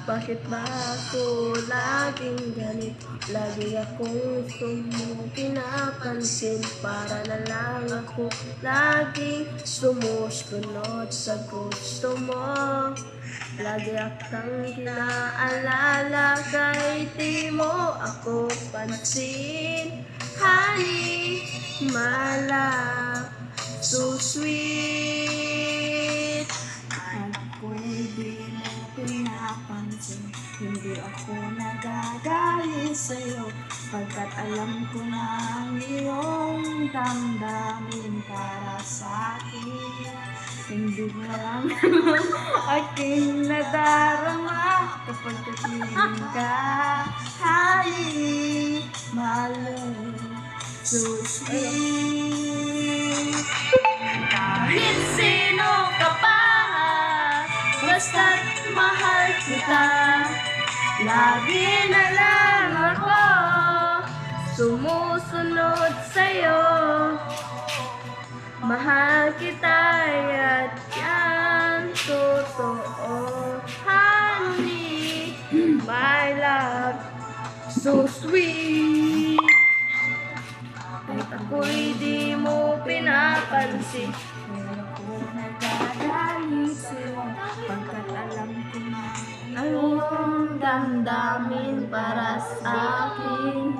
Bakit ba ako laging ganito? Lagi akong pinapansin. Para na lang ako laging sumusunod sa gusto mo. Lagi akang kinaalala kahit di mo ako pansin. Honey, my love, so sweet. Ako'y di mo pinapansin, hindi ako nagagalit sa'yo, pagkat alam ko na ang iyong damdamin para sa'kin. Hindi mo lang aking nadarama kapag kapiling ka. Honey, my love, so sweet. Kahit sino ka pa, basta't mahal kita, lagi na lang ako Sumusunod sa'yo. Mahal kita at yan totoo. Honey, my love, so sweet. Kahit ako'y di mo pinapansin. Pero ako nagagalit sa'yo, pagkat alam ko na Anong damdamin para sa akin?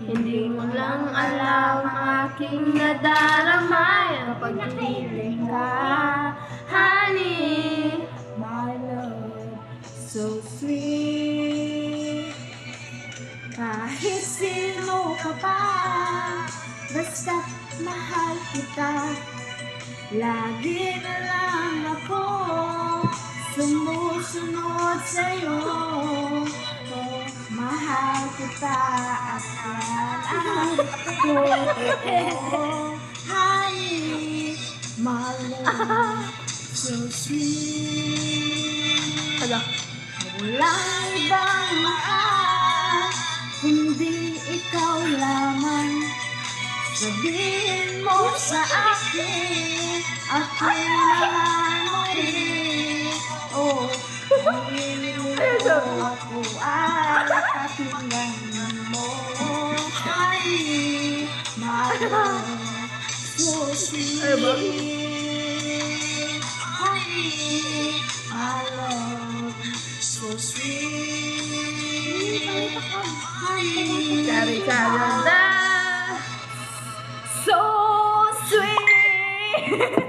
Hindi mo lang alam aking nadarama kapag piniling ka. Honey, my love, so sweet. Kahit sino ka pa, basta't mahal kita, lagi na lang ako sumusunod sa'yo. Oh, mahal kita at yan ang totoo. Honey, my love, so sweet. Ala, Walang ibang mahal, kundi ikaw lamang. Sabihin mo sa akin, ako'y mahal mo rin. Oh, hindi mo ako ay pakinggan mo. Honey, my love, so sweet. Honey, my love, so sweet. Honey, Kari-kari na. so sweet.